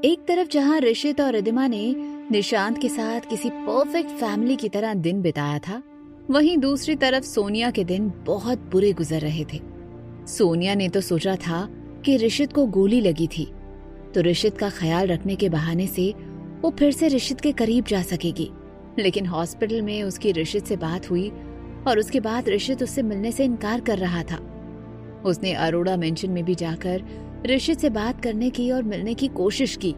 एक तरफ जहां ऋषित और रिद्धिमा ने निशांत के साथ किसी परफेक्ट फैमिली की तरह दिन बिताया था, वहीं दूसरी तरफ सोनिया के दिन बहुत बुरे गुजर रहे थे। सोनिया ने तो सोचा था कि ऋषित को गोली लगी थी, तो ऋषित का ख्याल रखने के बहाने से वो फिर से ऋषित के करीब जा सकेगी। लेकिन हॉस्पिटल में उसकी ऋषित से बात हुई और उसके बाद ऋषित उससे मिलने से इनकार कर रहा था। उसने अरोड़ा मेंशन में भी जाकर ऋषित से बात करने की और मिलने की कोशिश की,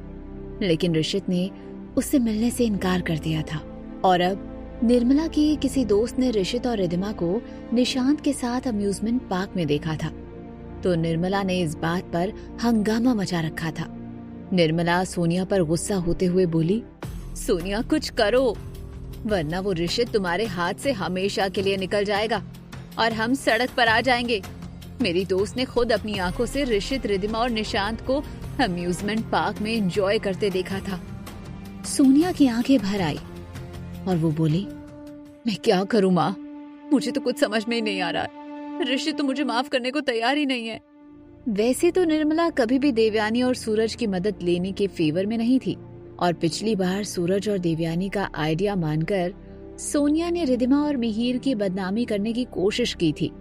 लेकिन ऋषित ने उससे मिलने से इनकार कर दिया था। और अब निर्मला की किसी दोस्त ने ऋषित और रिद्धिमा को निशांत के साथ अम्यूजमेंट पार्क में देखा था, तो निर्मला ने इस बात पर हंगामा मचा रखा था। निर्मला सोनिया पर गुस्सा होते हुए बोली, सोनिया कुछ करो, वरना वो ऋषित तुम्हारे हाथ से हमेशा के लिए निकल जाएगा और हम सड़क पर आ जाएंगे। मेरी दोस्त ने खुद अपनी आंखों से ऋषित, रिद्धिमा और निशांत को अम्यूजमेंट पार्क में एंजॉय करते देखा था। सोनिया की आंखें भर आई और वो बोली, मैं क्या करूं माँ, मुझे तो कुछ समझ में ही नहीं आ रहा। ऋषित तो मुझे माफ करने को तैयार ही नहीं है। वैसे तो निर्मला कभी भी देवयानी और सूरज की मदद लेने के फेवर में नहीं थी, और पिछली बार सूरज और देवयानी का आइडिया मानकर सोनिया ने रिद्धिमा और मिहिर की बदनामी करने की कोशिश की थी,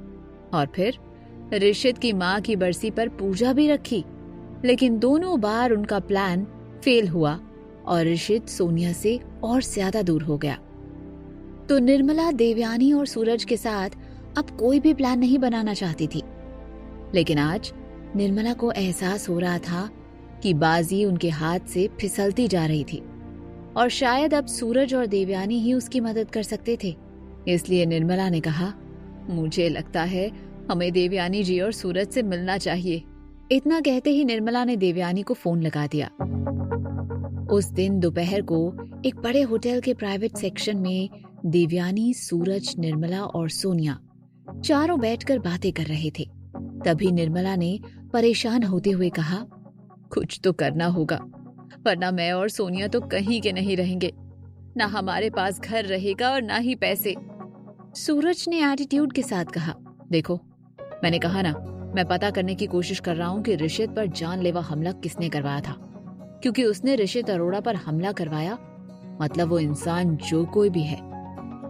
और फिर ऋषित की माँ की बरसी पर पूजा भी रखी। लेकिन दोनों बार उनका प्लान फेल हुआ और ऋषित सोनिया से और ज्यादा दूर हो गया। तो निर्मला देवयानी और सूरज के साथ अब कोई भी प्लान नहीं बनाना चाहती थी। लेकिन आज निर्मला को एहसास हो रहा था कि बाजी उनके हाथ से फिसलती जा रही थी, और शायद अब सूरज और देवयानी ही उसकी मदद कर सकते थे। इसलिए निर्मला ने कहा, मुझे लगता है हमें देवयानी जी और सूरज से मिलना चाहिए। इतना कहते ही निर्मला ने देवयानी को फोन लगा दिया। उस दिन दोपहर को एक बड़े होटल के प्राइवेट सेक्शन में देवयानी, सूरज, निर्मला और सोनिया चारों बैठकर बातें कर रहे थे। तभी निर्मला ने परेशान होते हुए कहा, कुछ तो करना होगा, वरना मैं और सोनिया तो कहीं के नहीं रहेंगे। ना हमारे पास घर रहेगा और ना ही पैसे। सूरज ने एटीट्यूड के साथ कहा, देखो मैंने कहा ना, मैं पता करने की कोशिश कर रहा हूँ कि ऋषित पर जानलेवा हमला किसने करवाया था, क्योंकि उसने ऋषित अरोड़ा पर हमला करवाया मतलब वो इंसान जो कोई भी है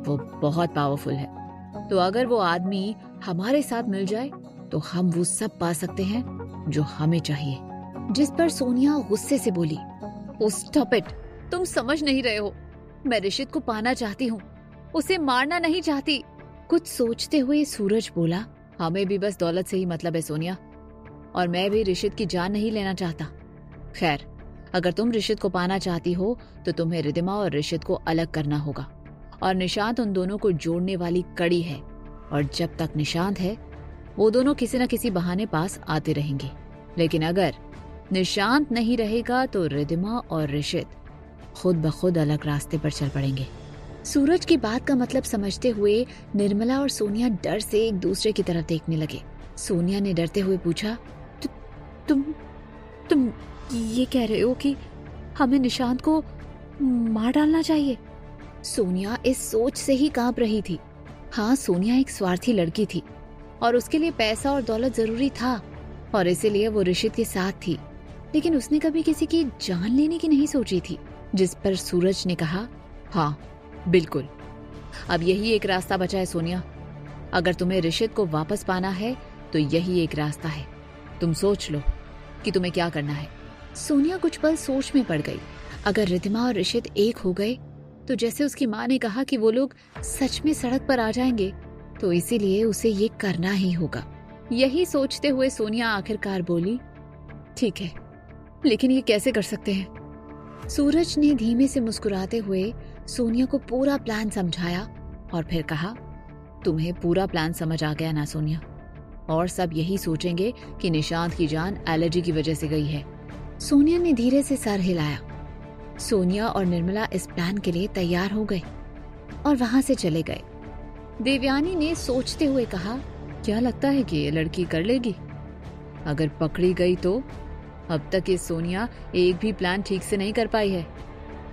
वो बहुत पावरफुल है। तो अगर वो आदमी हमारे साथ मिल जाए तो हम वो सब पा सकते हैं जो हमें चाहिए। जिस पर सोनिया गुस्से से बोली, ओ स्टॉप इट, तुम समझ नहीं रहे हो। मैं ऋषित को पाना चाहती हूँ, उसे मारना नहीं चाहती। कुछ सोचते हुए सूरज बोला, हमें भी बस दौलत से ही मतलब है सोनिया, और मैं भी ऋषित की जान नहीं लेना चाहता। खैर, अगर तुम ऋषित को पाना चाहती हो तो तुम्हें रिद्धिमा और ऋषित को अलग करना होगा, और निशांत उन दोनों को जोड़ने वाली कड़ी है, और जब तक निशांत है वो दोनों किसी न किसी बहाने पास आते रहेंगे। लेकिन अगर निशांत नहीं रहेगा तो रिद्धिमा और ऋषित खुद ब खुद अलग रास्ते पर चल पड़ेंगे। सूरज की बात का मतलब समझते हुए निर्मला और सोनिया डर से एक दूसरे की तरफ देखने लगे। सोनिया ने डरते हुए पूछा, तुम ये कह रहे हो कि हमें निशांत को मार डालना चाहिए? सोनिया इस सोच से ही कांप रही थी। हाँ, सोनिया एक स्वार्थी लड़की थी और उसके लिए पैसा और दौलत जरूरी था, और इसीलिए वो ऋषित के साथ थी। लेकिन उसने कभी किसी की जान लेने की नहीं सोची थी। जिस पर सूरज ने कहा, हाँ बिल्कुल, अब यही एक रास्ता बचा है सोनिया। अगर तुम्हें ऋषित को वापस पाना है तो यही एक रास्ता है। तुम सोच लो कि तुम्हें क्या करना है। सोनिया कुछ पल सोच में पड़ गई। अगर रिद्धिमा और ऋषित एक हो गए तो जैसे उसकी माँ ने कहा कि वो लोग सच में सड़क पर आ जाएंगे, तो इसीलिए उसे ये करना ही होगा। यही सोचते हुए सोनिया आखिरकार बोली, ठीक है, लेकिन ये कैसे कर सकते हैं? सूरज ने धीमे से मुस्कुराते हुए सोनिया को पूरा प्लान समझाया और फिर कहा, तुम्हें पूरा प्लान समझ आ गया ना सोनिया? और सब यही सोचेंगे कि निशांत की जान एलर्जी की वजह से गई है। सोनिया ने धीरे से सर हिलाया। सोनिया और निर्मला इस प्लान के लिए तैयार हो गए और वहां से चले गए। देवयानी ने सोचते हुए कहा, क्या लगता है कि ये लड़की कर लेगी? अगर पकड़ी गई तो? अब तक ये सोनिया एक भी प्लान ठीक से नहीं कर पाई है।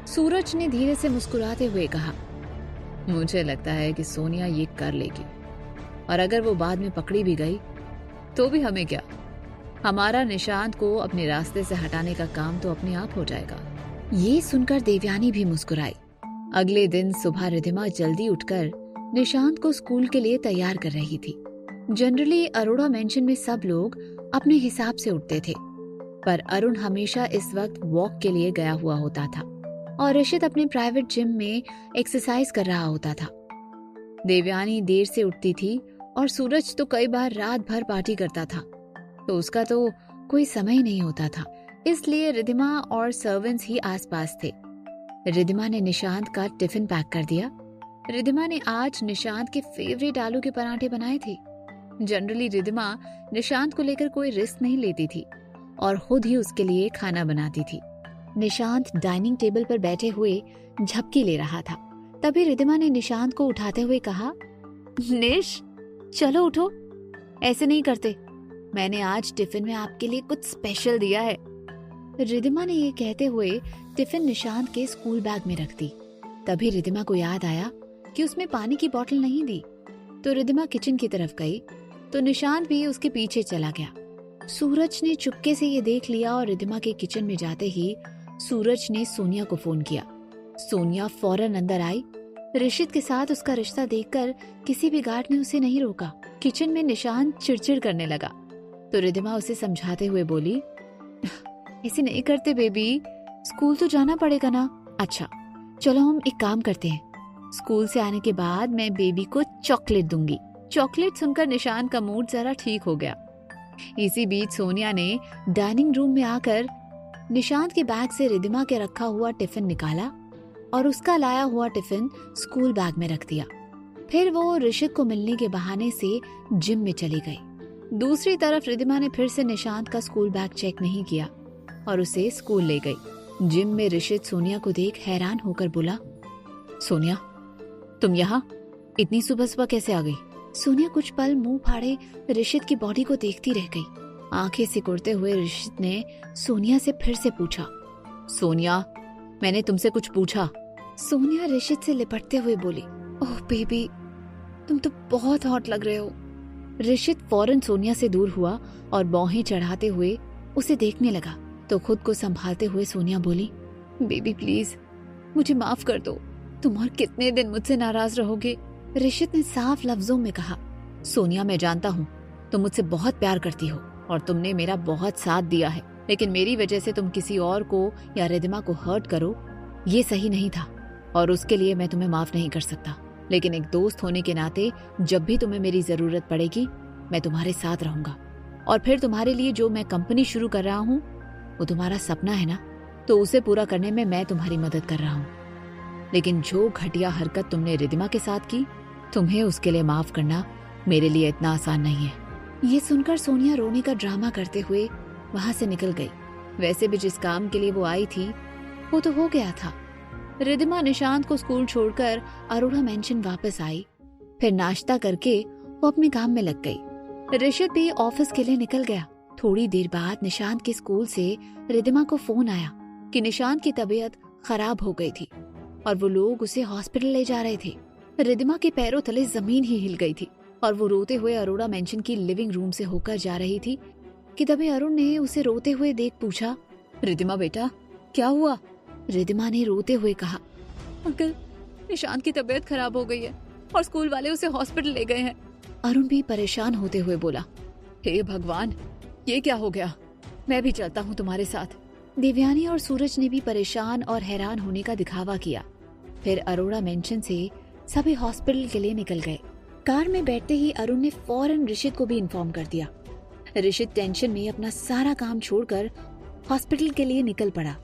सूरज ने धीरे से मुस्कुराते हुए कहा, मुझे लगता है कि सोनिया ये कर लेगी, और अगर वो बाद में पकड़ी भी गई तो भी हमें क्या? हमारा निशांत को अपने रास्ते से हटाने का काम तो अपने आप हो जाएगा। ये सुनकर देवयानी भी मुस्कुराई। अगले दिन सुबह रिधिमा जल्दी उठकर निशांत को स्कूल के लिए तैयार कर रही थी। जनरली अरोड़ा मेंशन में सब लोग अपने हिसाब से उठते थे, पर अरुण हमेशा इस वक्त वॉक के लिए गया हुआ होता था और ऋषित अपने प्राइवेट जिम में एक्सरसाइज कर रहा होता था। देवयानी देर से उठती थी और सूरज तो कई बार रात भर पार्टी करता था, तो उसका तो कोई समय नहीं होता था। इसलिए रिधिमा और सर्वेंट्स ही आसपास थे। रिधिमा ने निशांत का टिफिन पैक कर दिया। रिधिमा ने आज निशांत के फेवरेट आलू के पराठे बनाए थे। जनरली रिधिमा निशांत को लेकर कोई रिस्क नहीं लेती थी और खुद ही उसके लिए खाना बनाती थी। निशांत डाइनिंग टेबल पर बैठे हुए झपकी ले रहा था। तभी रिधिमा ने निशांत को उठाते हुए कहा, निश चलो उठो, ऐसे नहीं करते, मैंने आज टिफिन में आपके लिए कुछ स्पेशल दिया है। रिधिमा ने ये कहते हुए टिफिन निशांत के स्कूल बैग में रख दी। तभी रिधिमा को याद आया कि उसमें पानी की बोतल नहीं दी, तो रिधिमा किचन की तरफ गई तो निशांत भी उसके पीछे चला गया। सूरज ने चुपके से ये देख लिया और रिधिमा के किचन में जाते ही सूरज ने सोनिया को फोन किया। सोनिया फौरन अंदर आई। ऋषित के साथ उसका रिश्ता देखकर किसी भी गार्ड ने उसे नहीं रोका। किचन में निशांत चिड़चिड़ करने लगा तो रिधिमा उसे समझाते हुए बोली, ऐसे नहीं करते बेबी, स्कूल तो जाना पड़ेगा ना। अच्छा चलो हम एक काम करते हैं, स्कूल से आने के बाद मैं बेबी को चॉकलेट दूंगी। चॉकलेट सुनकर निशांत का मूड जरा ठीक हो गया। इसी बीच सोनिया ने डाइनिंग रूम में आकर निशांत के बैग से रिधिमा के रखा हुआ टिफिन निकाला और उसका लाया हुआ टिफिन स्कूल बैग में रख दिया। फिर वो ऋषित को मिलने के बहाने से जिम में चली गई। दूसरी तरफ रिधिमा ने फिर से निशांत का स्कूल बैग चेक नहीं किया और उसे स्कूल ले गई। जिम में ऋषित सोनिया को देख हैरान होकर बोला, सोनिया तुम यहाँ इतनी सुबह सुबह कैसे आ गई? सोनिया कुछ पल मुंह फाड़े ऋषित की बॉडी को देखती रह गई। आंखें सिकुड़ते हुए ऋषित ने सोनिया से फिर से पूछा, सोनिया मैंने तुमसे कुछ पूछा? सोनिया ऋषित से लिपटते हुए बोली, ओह बेबी तुम तो बहुत हॉट लग रहे हो। ऋषित फौरन सोनिया से दूर हुआ और बाहें चढ़ाते हुए उसे देखने लगा तो खुद को संभालते हुए सोनिया बोली, बेबी प्लीज मुझे माफ कर दो, तुम और कितने दिन मुझसे नाराज रहोगे? ऋषित ने साफ लफ्जों में कहा, सोनिया मैं जानता हूँ तुम मुझसे बहुत प्यार करती हो और तुमने मेरा बहुत साथ दिया है, लेकिन मेरी वजह से तुम किसी और को या रिधिमा को हर्ट करो ये सही नहीं था और उसके लिए मैं तुम्हें माफ नहीं कर सकता। लेकिन एक दोस्त होने के नाते जब भी तुम्हें मेरी जरूरत पड़ेगी मैं तुम्हारे साथ रहूंगा। और फिर तुम्हारे लिए जो मैं कंपनी शुरू कर रहा हूँ वो तुम्हारा सपना है ना, तो उसे पूरा करने में मैं तुम्हारी मदद कर रहा हूँ। लेकिन जो घटिया हरकत तुमने रिधिमा के साथ की, तुम्हें उसके लिए माफ करना मेरे लिए इतना आसान नहीं है। ये सुनकर सोनिया रोने का ड्रामा करते हुए वहां से निकल गई। वैसे भी जिस काम के लिए वो आई थी वो तो हो गया था। रिधिमा निशांत को स्कूल छोड़कर अरोड़ा मेंशन वापस आई। फिर नाश्ता करके वो अपने काम में लग गई। ऋषित भी ऑफिस के लिए निकल गया। थोड़ी देर बाद निशांत के स्कूल से रिधिमा को फोन आया कि निशांत की तबीयत खराब हो गई थी और वो लोग उसे हॉस्पिटल ले जा रहे थे। रिधिमा के पैरों तले जमीन ही हिल गई थी और वो रोते हुए अरोड़ा मेंशन की लिविंग रूम से होकर जा रही थी कि तभी अरुण ने उसे रोते हुए देख पूछा, रिधिमा बेटा क्या हुआ? रिधिमा ने रोते हुए कहा, अंकल निशांत की तबीयत खराब हो गई है और स्कूल वाले उसे हॉस्पिटल ले गए हैं। अरुण भी परेशान होते हुए बोला, हे भगवान ये क्या हो गया, मैं भी चलता हूँ तुम्हारे साथ। देवयानी और सूरज ने भी परेशान और हैरान होने का दिखावा किया। फिर अरोड़ा मेंशन से सभी हॉस्पिटल के लिए निकल गए। कार में बैठते ही अरुण ने फौरन ऋषित को भी इन्फॉर्म कर दिया। ऋषित टेंशन में अपना सारा काम छोड़कर हॉस्पिटल के लिए निकल पड़ा।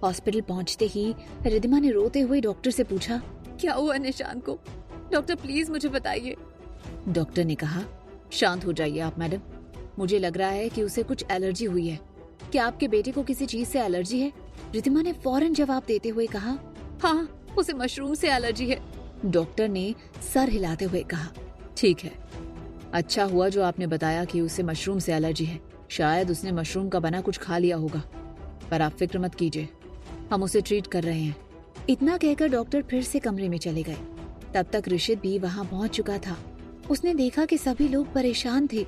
हॉस्पिटल पहुंचते ही रिधिमा ने रोते हुए डॉक्टर से पूछा, क्या हुआ निशांत को? डॉक्टर प्लीज मुझे बताइए। डॉक्टर ने कहा, शांत हो जाइए आप मैडम, मुझे लग रहा है कि उसे कुछ एलर्जी हुई है। क्या आपके बेटे को किसी चीज से एलर्जी है? रिधिमा ने फौरन जवाब देते हुए कहा, हाँ उसे मशरूम से एलर्जी है। डॉक्टर ने सर हिलाते हुए कहा, ठीक है, अच्छा हुआ जो आपने बताया कि उसे मशरूम से एलर्जी है। शायद उसने मशरूम का बना कुछ खा लिया होगा, पर आप फिक्र मत कीजिए, हम उसे ट्रीट कर रहे हैं। इतना कहकर डॉक्टर फिर से कमरे में चले गए। तब तक ऋषित भी वहां पहुंच चुका था। उसने देखा कि सभी लोग परेशान थे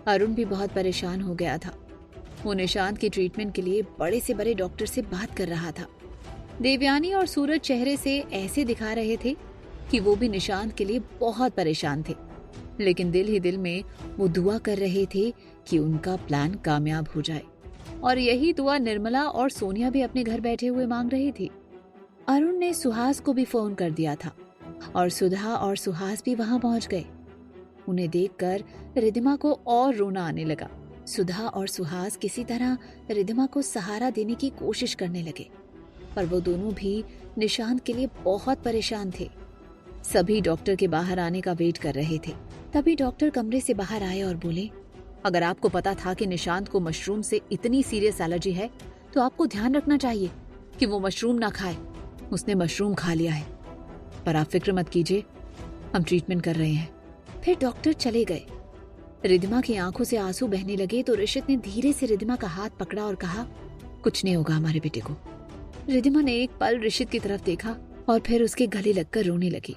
अरुण भी बहुत परेशान हो गया था। वो निशांत के ट्रीटमेंट के लिए बड़े से बड़े डॉक्टर से बात कर रहा था। देवयानी और सूरज चेहरे से ऐसे दिखा रहे थे कि वो भी निशांत के लिए बहुत परेशान थे, लेकिन दिल ही दिल में वो दुआ कर रहे थे कि उनका प्लान कामयाब हो जाए। और यही दुआ निर्मला और सोनिया भी अपने घर बैठे हुए मांग रही थी। अरुण ने सुहास को भी फोन कर दिया था और सुधा और सुहास भी वहां पहुंच गए। उन्हें देखकर रिद्धिमा को और रोना आने लगा। सुधा और सुहास किसी तरह रिद्धिमा को सहारा देने की कोशिश करने लगे, पर वो दोनों भी निशांत के लिए बहुत परेशान थे। सभी डॉक्टर के बाहर आने का वेट कर रहे थे। तभी डॉक्टर कमरे से बाहर आए और बोले, अगर आपको पता था कि निशांत को मशरूम से इतनी सीरियस एलर्जी है तो आपको ध्यान रखना चाहिए कि वो मशरूम ना खाए। उसने मशरूम खा लिया है, पर आप फिक्र मत कीजिए, हम ट्रीटमेंट कर रहे हैं। फिर डॉक्टर चले गए। रिद्धिमा की आंखों से आंसू बहने लगे तो ऋषित ने धीरे से रिद्धिमा का हाथ पकड़ा और कहा, कुछ नहीं होगा हमारे बेटे को। रिद्धिमा ने एक पल ऋषित की तरफ देखा और फिर उसके गले लगकर रोने लगी।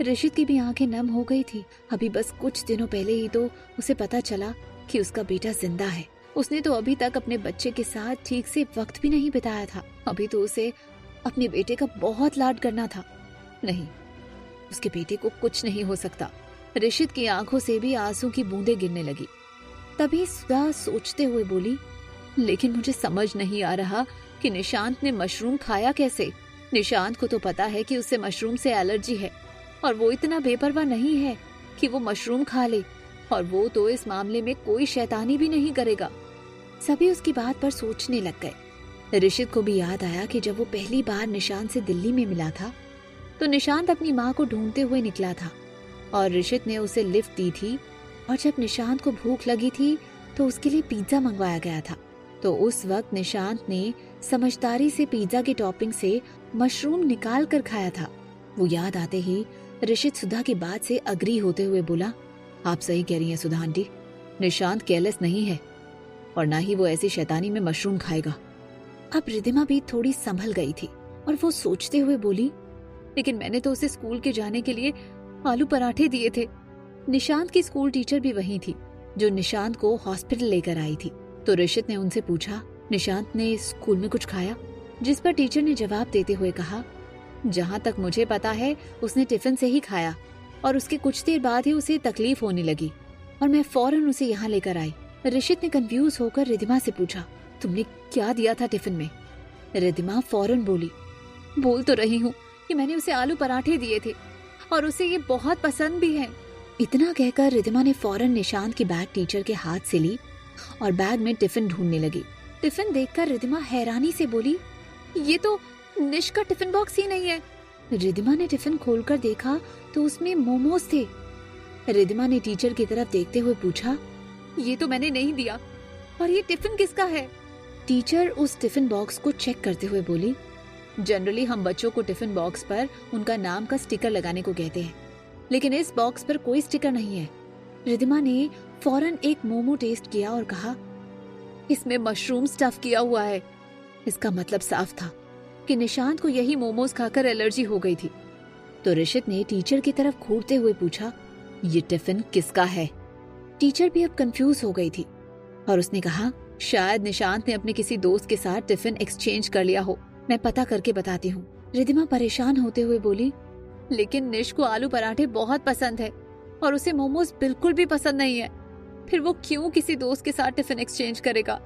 ऋषित की भी आंखें नम हो गई थी। अभी बस कुछ दिनों पहले ही तो उसे पता चला कि उसका बेटा जिंदा है। उसने तो अभी तक अपने बच्चे के साथ ठीक से वक्त भी नहीं बिताया था। अभी तो उसे अपने बेटे का बहुत लाड करना था। नहीं, उसके बेटे को कुछ नहीं हो सकता। ऋषित की आंखों से भी आंसू की बूंदें गिरने लगी। तभी सुधा सोचते हुए बोली, लेकिन मुझे समझ नहीं आ रहा कि निशांत ने मशरूम खाया कैसे। निशांत को तो पता है कि उसे मशरूम से एलर्जी है और वो इतना बेपरवाह नहीं है कि वो मशरूम खा ले, और वो तो इस मामले में कोई शैतानी भी नहीं करेगा। सभी उसकी बात पर सोचने लग गए। ऋषित को भी याद आया कि जब वो पहली बार निशांत से दिल्ली में मिला था तो निशांत अपनी माँ को ढूंढते हुए निकला था और ऋषित ने उसे लिफ्ट दी थी, और जब निशांत को भूख लगी थी तो उसके लिए पिज्जा मंगवाया गया था। तो उस वक्त निशांत ने समझदारी से पिज्जा की टॉपिंग से मशरूम निकाल कर खाया था। वो याद आते ही ऋषित सुधा की बात से अग्री होते हुए बोला, आप सही कह रही हैं सुधा आंटी, निशांत केयरलेस नहीं है और ना ही वो ऐसी शैतानी में मशरूम खाएगा। अब रिद्धिमा भी थोड़ी संभल गई थी और वो सोचते हुए बोली, लेकिन मैंने तो उसे स्कूल के जाने के लिए आलू पराठे दिए थे। निशांत की स्कूल टीचर भी वही थी जो निशांत को हॉस्पिटल लेकर आई थी। तो ऋषित ने उनसे पूछा, निशांत ने स्कूल में कुछ खाया? जिस पर टीचर ने जवाब देते हुए कहा, जहाँ तक मुझे पता है उसने टिफिन से ही खाया और उसके कुछ देर बाद ही उसे तकलीफ होने लगी और मैं फौरन उसे यहाँ लेकर आई। ऋषित ने कंफ्यूज होकर रिद्धिमा से पूछा, तुमने क्या दिया था टिफिन में? रिद्धिमा फौरन बोली, बोल तो रही हूँ कि मैंने उसे आलू पराठे दिए थे और उसे ये बहुत पसंद भी है। इतना कहकर रिद्धिमा ने फौरन निशांत की बैग टीचर के हाथ से ली और बैग में टिफिन ढूंढने लगी। टिफिन देखकर रिद्धिमा हैरानी से बोली, ये तो निश का टिफिन बॉक्स ही नहीं है। रिद्धिमा ने टिफिन खोलकर देखा तो उसमें मोमोज थे। रिद्धिमा ने टीचर की तरफ देखते हुए पूछा, ये तो मैंने नहीं दिया और ये टिफिन किसका है? टीचर उस टिफिन बॉक्स को चेक करते हुए बोली, जनरली हम बच्चों को टिफिन बॉक्स पर उनका नाम का स्टिकर लगाने को कहते हैं, लेकिन इस बॉक्स पर कोई स्टिकर नहीं है। रिद्धिमा ने फौरन एक मोमो टेस्ट किया और कहा, इसमें मशरूम स्टफ किया हुआ है। इसका मतलब साफ था कि निशांत को यही मोमोज खाकर एलर्जी हो गई थी। तो ऋषित ने टीचर की तरफ घूरते हुए पूछा, ये टिफिन किसका है? टीचर भी अब कंफ्यूज हो गई थी और उसने कहा, शायद निशांत ने अपने किसी दोस्त के साथ टिफिन एक्सचेंज कर लिया हो, मैं पता करके बताती हूँ। रिद्धिमा परेशान होते हुए बोली, लेकिन निश को आलू पराठे बहुत पसंद है और उसे मोमोज बिल्कुल भी पसंद नहीं है, फिर वो क्यों किसी दोस्त के साथ टिफिन एक्सचेंज करेगा?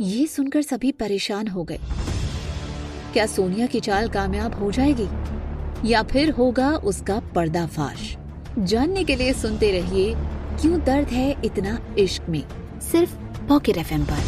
ये सुनकर सभी परेशान हो गए। क्या सोनिया की चाल कामयाब हो जाएगी या फिर होगा उसका पर्दाफाश? जानने के लिए सुनते रहिए क्यों दर्द है इतना इश्क में, सिर्फ पॉकेट FM पर।